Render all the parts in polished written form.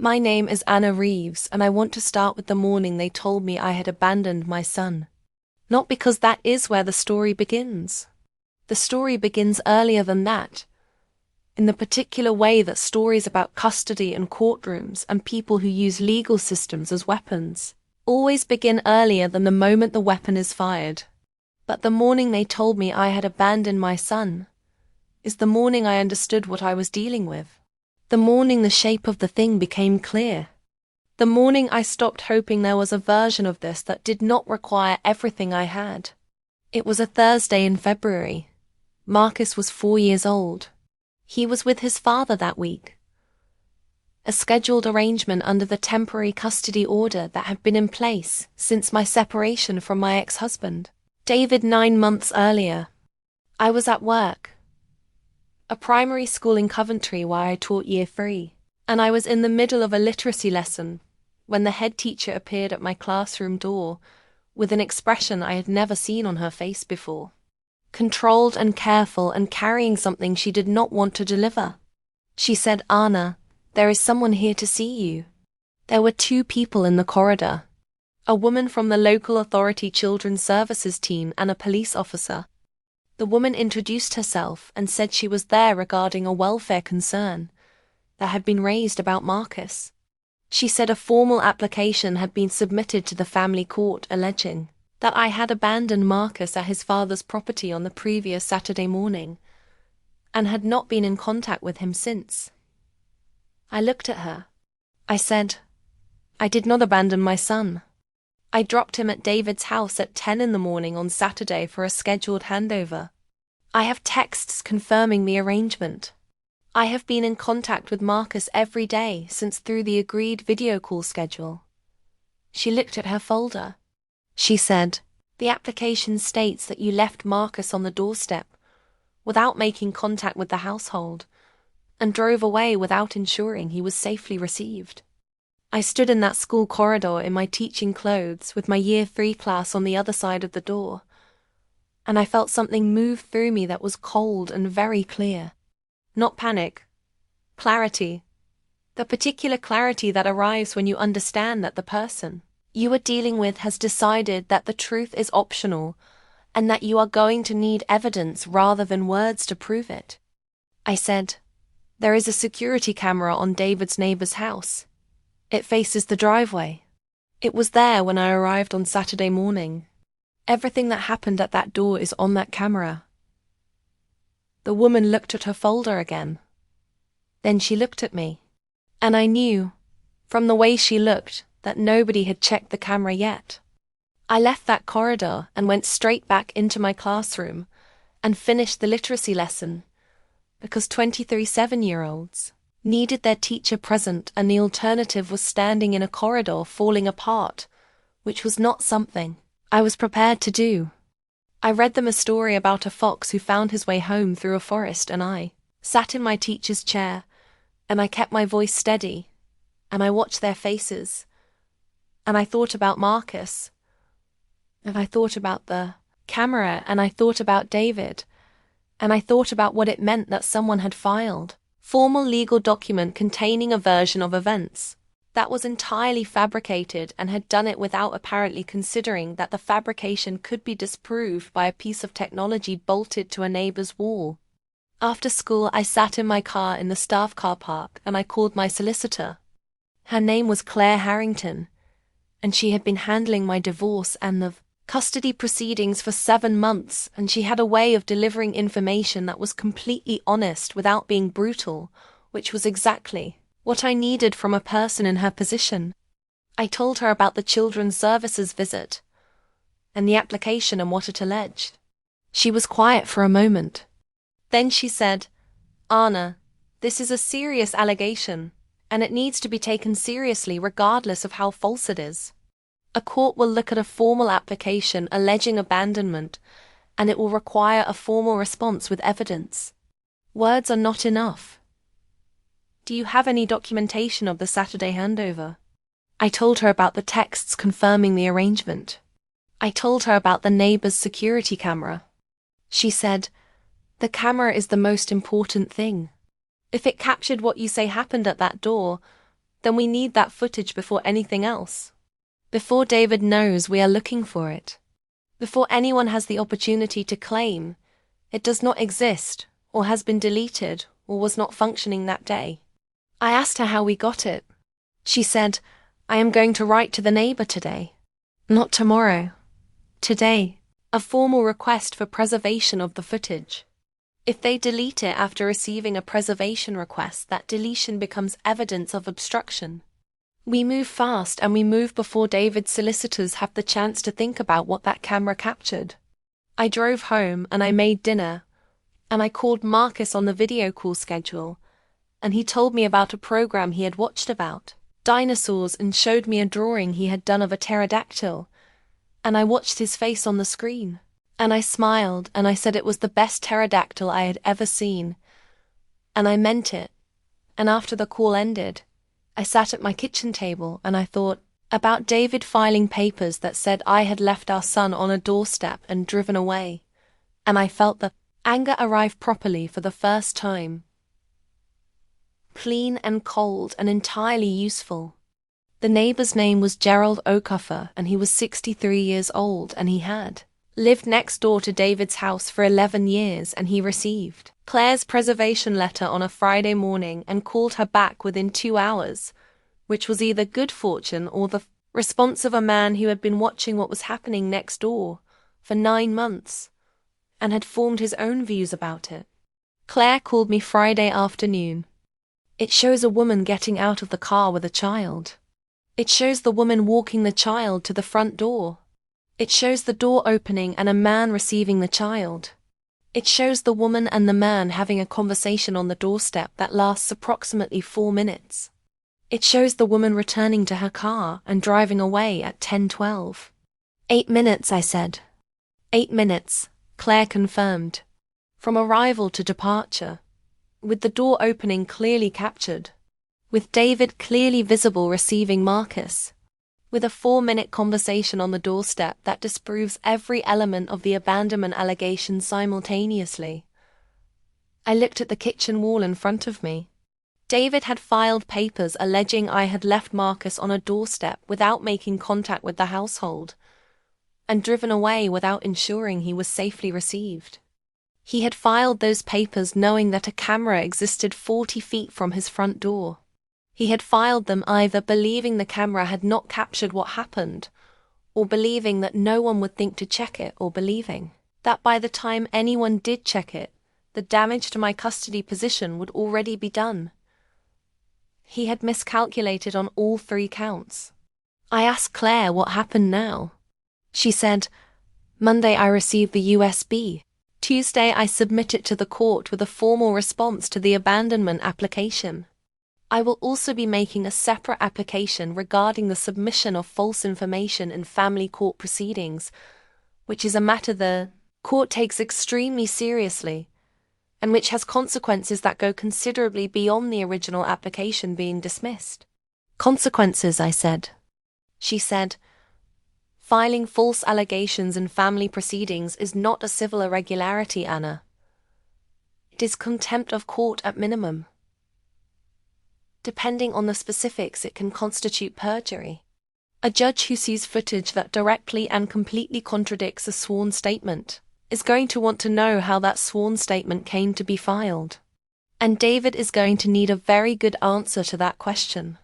My name is Anna Reeves, and I want to start with the morning they told me I had abandoned my son. Not because that is where the story begins. The story begins earlier than that, in the particular way that stories about custody and courtrooms and people who use legal systems as weapons always begin earlier than the moment the weapon is fired. But the morning they told me I had abandoned my son is the morning I understood what I was dealing with. The morning the shape of the thing became clear. The morning I stopped hoping there was a version of this that did not require everything I had. It was a Thursday in February. Marcus was 4 years old. He was with his father that week. A scheduled arrangement under the temporary custody order that had been in place since my separation from my ex-husband, David, 9 months earlier. I was at work, a primary school in Coventry where I taught Year 3, and I was in the middle of a literacy lesson when the head teacher appeared at my classroom door with an expression I had never seen on her face before. Controlled and careful and carrying something she did not want to deliver. She said, "Anna, there is someone here to see you." There were 2 people in the corridor, a woman from the local authority children's services team and a police officer. The woman introduced herself and said she was there regarding a welfare concern that had been raised about Marcus. She said a formal application had been submitted to the family court alleging that I had abandoned Marcus at his father's property on the previous Saturday morning and had not been in contact with him since. I looked at her. I said, "I did not abandon my son. I dropped him at David's house at 10 in the morning on Saturday for a scheduled handover. I have texts confirming the arrangement. I have been in contact with Marcus every day since through the agreed video call schedule." She looked at her folder. She said, "The application states that you left Marcus on the doorstep without making contact with the household and drove away without ensuring he was safely received." I stood in that school corridor in my teaching clothes with my Year 3 class on the other side of the door, and I felt something move through me that was cold and very clear. Not panic. Clarity. The particular clarity that arrives when you understand that the person you are dealing with has decided that the truth is optional and that you are going to need evidence rather than words to prove it. I said, "There is a security camera on David's neighbour's house. It faces the driveway. It was there when I arrived on Saturday morning. Everything that happened at that door is on that camera." The woman looked at her folder again. Then she looked at me. And I knew, from the way she looked, that nobody had checked the camera yet. I left that corridor and went straight back into my classroom and finished the literacy lesson because 23 7-year-olds needed their teacher present and the alternative was standing in a corridor falling apart, which was not something I was prepared to do. I read them a story about a fox who found his way home through a forest, and I sat in my teacher's chair and I kept my voice steady and I watched their faces and I thought about Marcus and I thought about the camera and I thought about David and I thought about what it meant that someone had filed formal legal document containing a version of events that was entirely fabricated and had done it without apparently considering that the fabrication could be disproved by a piece of technology bolted to a neighbour's wall. After school, I sat in my car in the staff car park and I called my solicitor. Her name was Claire Harrington, and she had been handling my divorce and the custody proceedings for 7 months, and she had a way of delivering information that was completely honest without being brutal, which was exactly what I needed from a person in her position. I told her about the children's services visit and the application and what it alleged. She was quiet for a moment. Then she said, "Anna, this is a serious allegation, and it needs to be taken seriously regardless of how false it is. A court will look at a formal application alleging abandonment, and it will require a formal response with evidence. Words are not enough. Do you have any documentation of the Saturday handover?" I told her about the texts confirming the arrangement. I told her about the neighbour's security camera. She said, "The camera is the most important thing. If it captured what you say happened at that door, then we need that footage before anything else. Before David knows we are looking for it. Before anyone has the opportunity to claim it does not exist, or has been deleted, or was not functioning that day. I asked her how we got it. She said, "I am going to write to the neighbour today. Not tomorrow. Today. A formal request for preservation of the footage. If they delete it after receiving a preservation request, that deletion becomes evidence of obstruction. We move fast and we move before David's solicitors have the chance to think about what that camera captured. I drove home and I made dinner, and I called Marcus on the video call schedule, and he told me about a program he had watched about dinosaurs and showed me a drawing he had done of a pterodactyl, and I watched his face on the screen, and I smiled and I said it was the best pterodactyl I had ever seen, and I meant it. And after the call ended, I sat at my kitchen table and I thought about David filing papers that said I had left our son on a doorstep and driven away, and I felt the anger arrive properly for the first time. Clean and cold and entirely useful. The neighbour's name was Gerald Okafor, and he was 63 years old, and he had lived next door to David's house for 11 years, and he received Claire's preservation letter on a Friday morning and called her back within 2 hours, which was either good fortune or the response of a man who had been watching what was happening next door for 9 months and had formed his own views about it. Claire called me Friday afternoon. It shows a woman getting out of the car with a child. It shows the woman walking the child to the front door. It shows the door opening and a man receiving the child. It shows the woman and the man having a conversation on the doorstep that lasts approximately 4 minutes. It shows the woman returning to her car and driving away at 10:12. 8 minutes, I said. 8 minutes, Claire confirmed. From arrival to departure. With the door opening clearly captured. With David clearly visible receiving Marcus. With a 4-minute conversation on the doorstep that disproves every element of the abandonment allegation simultaneously. I looked at the kitchen wall in front of me. David had filed papers alleging I had left Marcus on a doorstep without making contact with the household, and driven away without ensuring he was safely received. He had filed those papers knowing that a camera existed 40 feet from his front door. He had filed them either believing the camera had not captured what happened, or believing that no one would think to check it, or believing that by the time anyone did check it, the damage to my custody position would already be done. He had miscalculated on all 3 counts. I asked Claire what happened now. She said, "Monday I received the USB. Tuesday I submit it to the court with a formal response to the abandonment application. I will also be making a separate application regarding the submission of false information in family court proceedings, which is a matter the court takes extremely seriously, and which has consequences that go considerably beyond the original application being dismissed." "Consequences," I said. She said, "Filing false allegations in family proceedings is not a civil irregularity, Anna. It is contempt of court at minimum. Depending on the specifics, it can constitute perjury. A judge who sees footage that directly and completely contradicts a sworn statement is going to want to know how that sworn statement came to be filed. And David is going to need a very good answer to that question."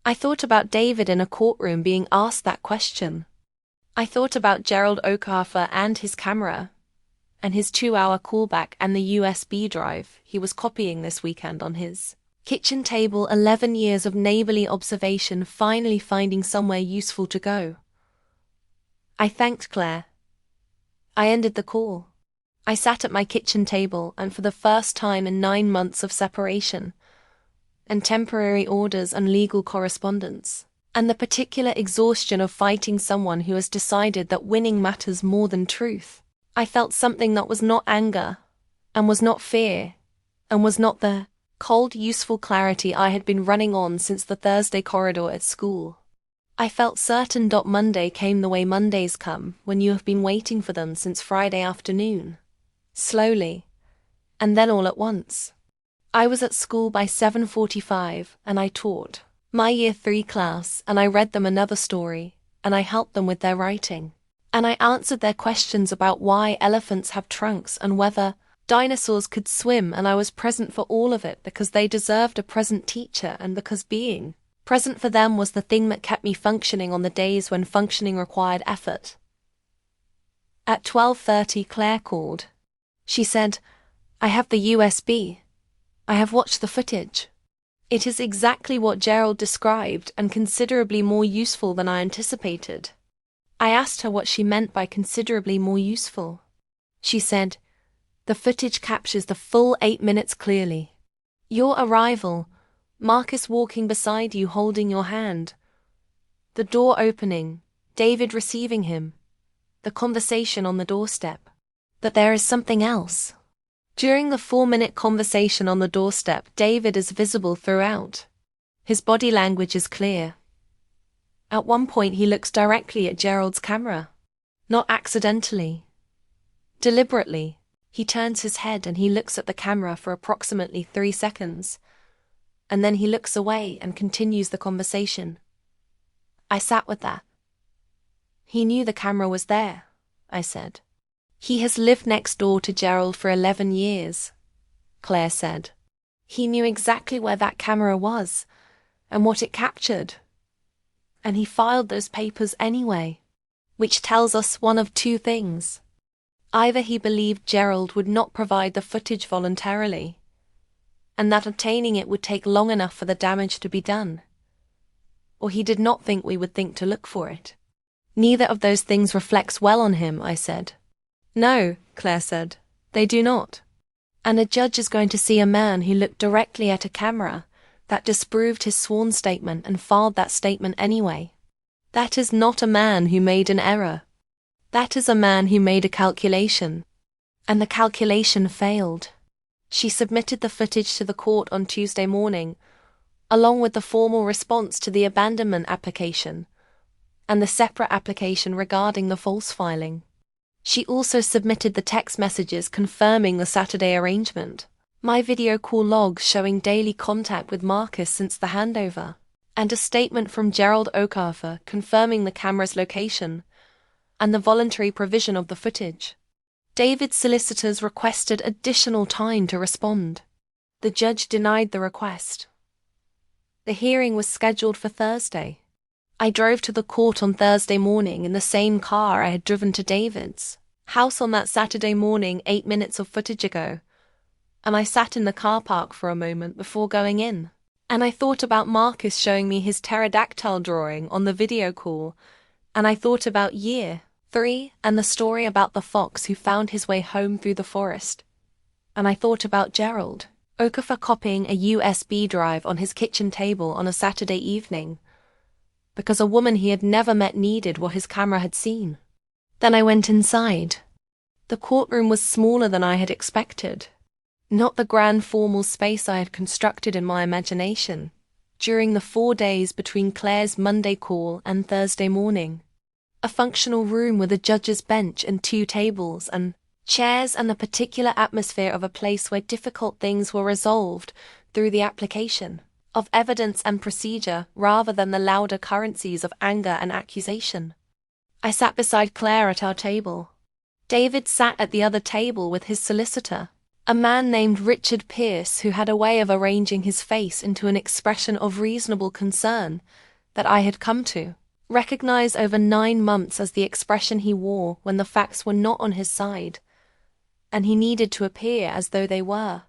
I thought about David in a courtroom being asked that question. I thought about Gerald Okafor and his camera, and his 2-hour callback and the USB drive he was copying this weekend on his kitchen table. 11 years of neighbourly observation finally finding somewhere useful to go. I thanked Claire. I ended the call. I sat at my kitchen table, and for the first time in 9 months of separation, and temporary orders and legal correspondence, and the particular exhaustion of fighting someone who has decided that winning matters more than truth, I felt something that was not anger, and was not fear, and was not the cold, useful clarity I had been running on since the Thursday corridor at school. I felt certain. Monday came the way Mondays come when you have been waiting for them since Friday afternoon. Slowly, and then all at once. I was at school by 7:45, and I taught. my Year 3 class, and I read them another story, and I helped them with their writing. And I answered their questions about why elephants have trunks and whether dinosaurs could swim, and I was present for all of it because they deserved a present teacher and because being present for them was the thing that kept me functioning on the days when functioning required effort. At 12:30, Claire called. She said, "I have the USB. I have watched the footage. It is exactly what Gerald described and considerably more useful than I anticipated." I asked her what she meant by considerably more useful. She said, "The footage captures the full 8 minutes clearly. Your arrival, Marcus walking beside you holding your hand, the door opening, David receiving him, the conversation on the doorstep. But there is something else. During the 4-minute conversation on the doorstep, David is visible throughout. His body language is clear. At one point he looks directly at Gerald's camera. Not accidentally. Deliberately. He turns his head and he looks at the camera for approximately 3 seconds. And then he looks away and continues the conversation. I sat with that. He knew the camera was there, I said. He has lived next door to Gerald for 11 years, Claire said. He knew exactly where that camera was and what it captured. And he filed those papers anyway, which tells us one of two things. Either he believed Gerald would not provide the footage voluntarily, and that obtaining it would take long enough for the damage to be done, or he did not think we would think to look for it. Neither of those things reflects well on him, I said. No, Claire said, they do not. And a judge is going to see a man who looked directly at a camera that disproved his sworn statement and filed that statement anyway. That is not a man who made an error. That is a man who made a calculation. And the calculation failed. She submitted the footage to the court on Tuesday morning, along with the formal response to the abandonment application and the separate application regarding the false filing. She also submitted the text messages confirming the Saturday arrangement, my video call logs showing daily contact with Marcus since the handover, and a statement from Gerald Okarfer confirming the camera's location and the voluntary provision of the footage. David's solicitors requested additional time to respond. The judge denied the request. The hearing was scheduled for Thursday. I drove to the court on Thursday morning in the same car I had driven to David's house on that Saturday morning 8 minutes of footage ago, and I sat in the car park for a moment before going in, and I thought about Marcus showing me his pterodactyl drawing on the video call, and I thought about Year 3 and the story about the fox who found his way home through the forest, and I thought about Gerald Okafor copying a USB drive on his kitchen table on a Saturday evening, because a woman he had never met needed what his camera had seen. Then I went inside. The courtroom was smaller than I had expected. Not the grand formal space I had constructed in my imagination during the 4 days between Claire's Monday call and Thursday morning. A functional room with a judge's bench and 2 tables and chairs and the particular atmosphere of a place where difficult things were resolved through the application of evidence and procedure rather than the louder currencies of anger and accusation. I sat beside Claire at our table. David sat at the other table with his solicitor, a man named Richard Pierce who had a way of arranging his face into an expression of reasonable concern that I had come to recognize over 9 months as the expression he wore when the facts were not on his side, and he needed to appear as though they were.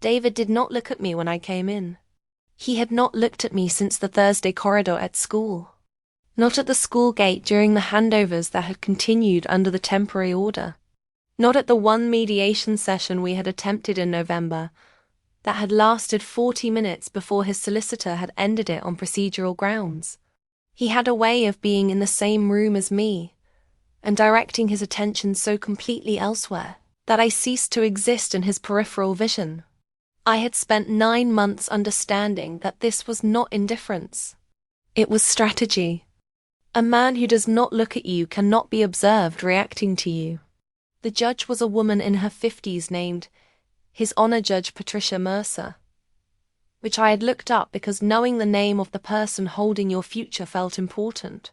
David did not look at me when I came in. He had not looked at me since the Thursday corridor at school. Not at the school gate during the handovers that had continued under the temporary order. Not at the one mediation session we had attempted in November that had lasted 40 minutes before his solicitor had ended it on procedural grounds. He had a way of being in the same room as me and directing his attention so completely elsewhere that I ceased to exist in his peripheral vision. I had spent 9 months understanding that this was not indifference. It was strategy. A man who does not look at you cannot be observed reacting to you. The judge was a woman in her 50s named His Honor Judge Patricia Mercer. which I had looked up because knowing the name of the person holding your future felt important.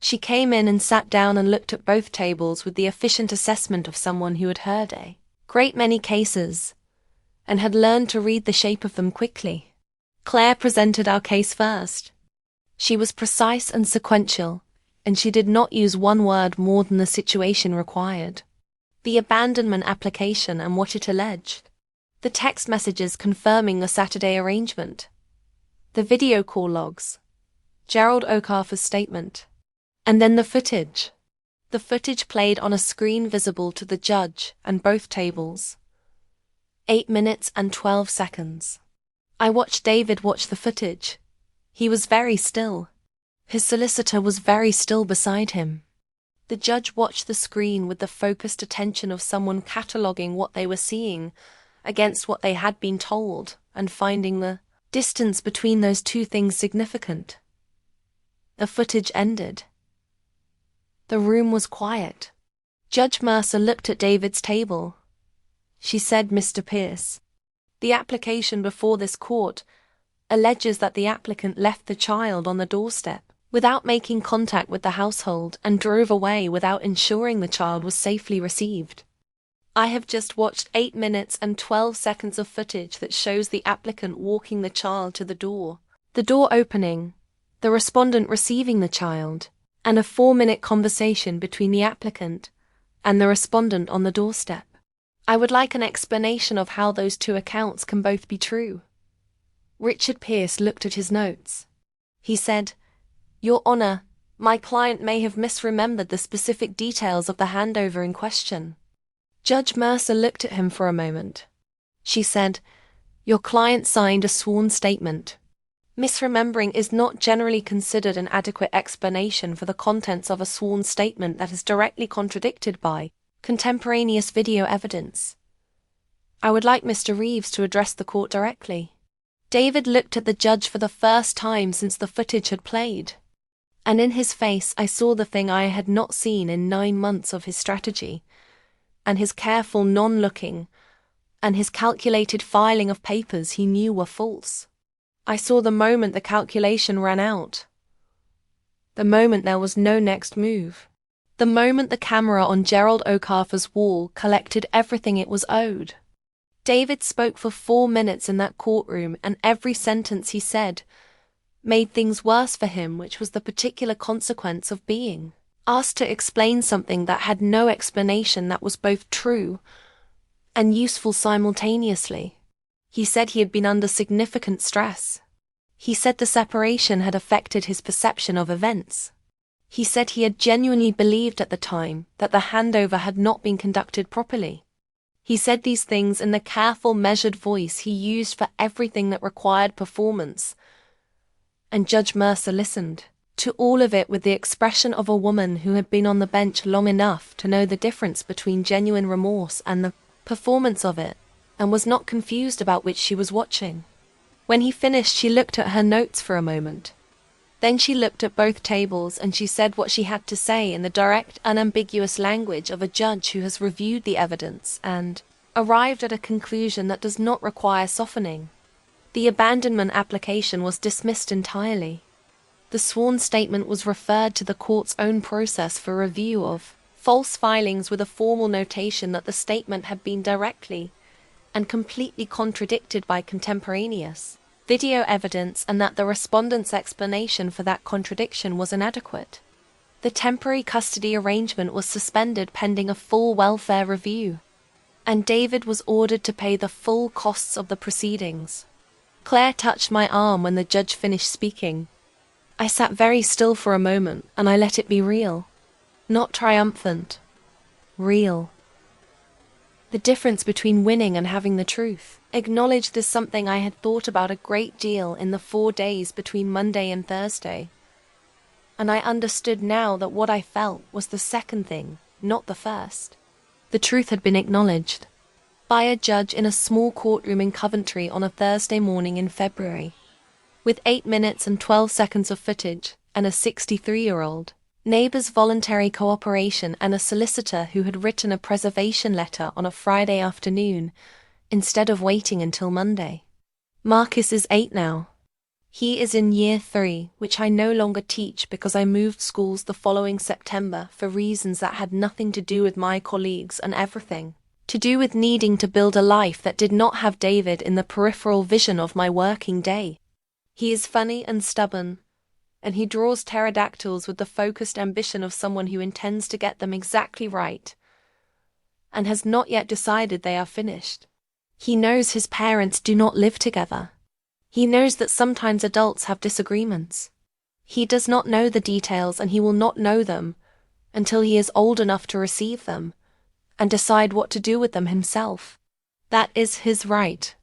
She came in and sat down and looked at both tables with the efficient assessment of someone who had heard a great many cases and had learned to read the shape of them quickly. Claire presented our case first. She was precise and sequential, and she did not use one word more than the situation required. The abandonment application and what it alleged. The text messages confirming the Saturday arrangement. The video call logs. Gerald Okarfer's statement. And then the footage. The footage played on a screen visible to the judge and both tables. 8 minutes and 12 seconds. I watched David watch the footage. He was very still. His solicitor was very still beside him. The judge watched the screen with the focused attention of someone cataloguing what they were seeing against what they had been told and finding the distance between those two things significant. The footage ended. The room was quiet. Judge Mercer looked at David's table. She said, "Mr. Pierce, the application before this court alleges that the applicant left the child on the doorstep without making contact with the household and drove away without ensuring the child was safely received. I have just watched 8 minutes and 12 seconds of footage that shows the applicant walking the child to the door opening, the respondent receiving the child, and a 4-minute conversation between the applicant and the respondent on the doorstep. I would like an explanation of how those two accounts can both be true." Richard Pierce looked at his notes. He said, "Your Honor, my client may have misremembered the specific details of the handover in question." Judge Mercer looked at him for a moment. She said, "Your client signed a sworn statement. Misremembering is not generally considered an adequate explanation for the contents of a sworn statement that is directly contradicted by contemporaneous video evidence. I would like Mr. Reeves to address the court directly." David looked at the judge for the first time since the footage had played. And in his face I saw the thing I had not seen in 9 months of his strategy, and his careful non-looking, and his calculated filing of papers he knew were false. I saw the moment the calculation ran out. The moment there was no next move. The moment the camera on Gerald Okarfer's wall collected everything it was owed. David spoke for 4 minutes in that courtroom, and every sentence he said made things worse for him, which was the particular consequence of being asked to explain something that had no explanation, that was both true and useful simultaneously. He said he had been under significant stress. He said the separation had affected his perception of events. He said he had genuinely believed at the time that the handover had not been conducted properly. He said these things in the careful, measured voice he used for everything that required performance. And Judge Mercer listened to all of it with the expression of a woman who had been on the bench long enough to know the difference between genuine remorse and the performance of it, and was not confused about which she was watching. When he finished, she looked at her notes for a moment. Then she looked at both tables and she said what she had to say in the direct, unambiguous language of a judge who has reviewed the evidence and arrived at a conclusion that does not require softening. The abandonment application was dismissed entirely. The sworn statement was referred to the court's own process for review of false filings with a formal notation that the statement had been directly and completely contradicted by contemporaneous video evidence and that the respondent's explanation for that contradiction was inadequate. The temporary custody arrangement was suspended pending a full welfare review, and David was ordered to pay the full costs of the proceedings. Claire touched my arm when the judge finished speaking. I sat very still for a moment and I let it be real. Not triumphant. Real. The difference between winning and having the truth. Acknowledged as something I had thought about a great deal in the 4 days between Monday and Thursday. And I understood now that what I felt was the second thing, not the first. The truth had been acknowledged by a judge in a small courtroom in Coventry on a Thursday morning in February, with 8 minutes and 12 seconds of footage, and a 63-year-old, neighbour's voluntary cooperation, and a solicitor who had written a preservation letter on a Friday afternoon, instead of waiting until Monday. Marcus is 8 now. He is in year 3, which I no longer teach because I moved schools the following September for reasons that had nothing to do with my colleagues and everything to do with needing to build a life that did not have David in the peripheral vision of my working day. He is funny and stubborn, and he draws pterodactyls with the focused ambition of someone who intends to get them exactly right and has not yet decided they are finished. He knows his parents do not live together. He knows that sometimes adults have disagreements. He does not know the details, and he will not know them until he is old enough to receive them and decide what to do with them himself. That is his right.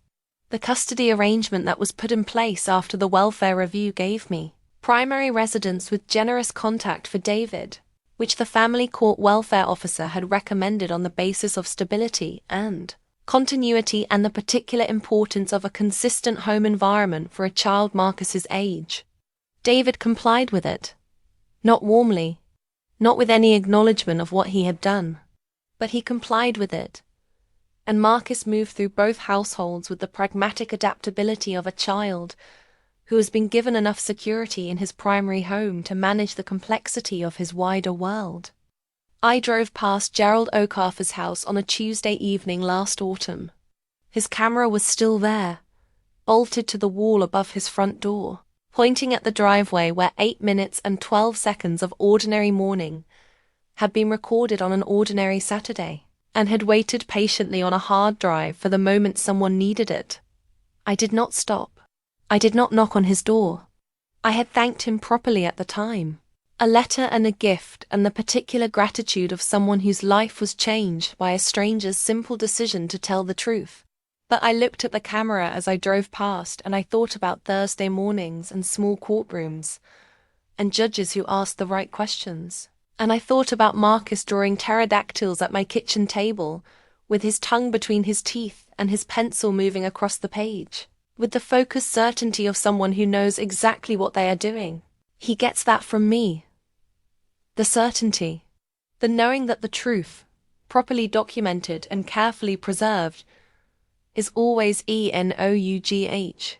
The custody arrangement that was put in place after the welfare review gave me primary residence with generous contact for David, which the family court welfare officer had recommended on the basis of stability and continuity and the particular importance of a consistent home environment for a child Marcus's age. David complied with it. Not warmly, not with any acknowledgement of what he had done, but he complied with it, and Marcus moved through both households with the pragmatic adaptability of a child who has been given enough security in his primary home to manage the complexity of his wider world. I drove past Gerald Ocarfer's house on a Tuesday evening last autumn. His camera was still there, bolted to the wall above his front door, pointing at the driveway where 8 minutes and 12 seconds of ordinary morning had been recorded on an ordinary Saturday, and had waited patiently on a hard drive for the moment someone needed it. I did not stop. I did not knock on his door. I had thanked him properly at the time. A letter and a gift, and the particular gratitude of someone whose life was changed by a stranger's simple decision to tell the truth. But I looked at the camera as I drove past, and I thought about Thursday mornings and small courtrooms, and judges who asked the right questions. And I thought about Marcus drawing pterodactyls at my kitchen table, with his tongue between his teeth and his pencil moving across the page, with the focused certainty of someone who knows exactly what they are doing. He gets that from me. The certainty, the knowing that the truth, properly documented and carefully preserved, is always enough.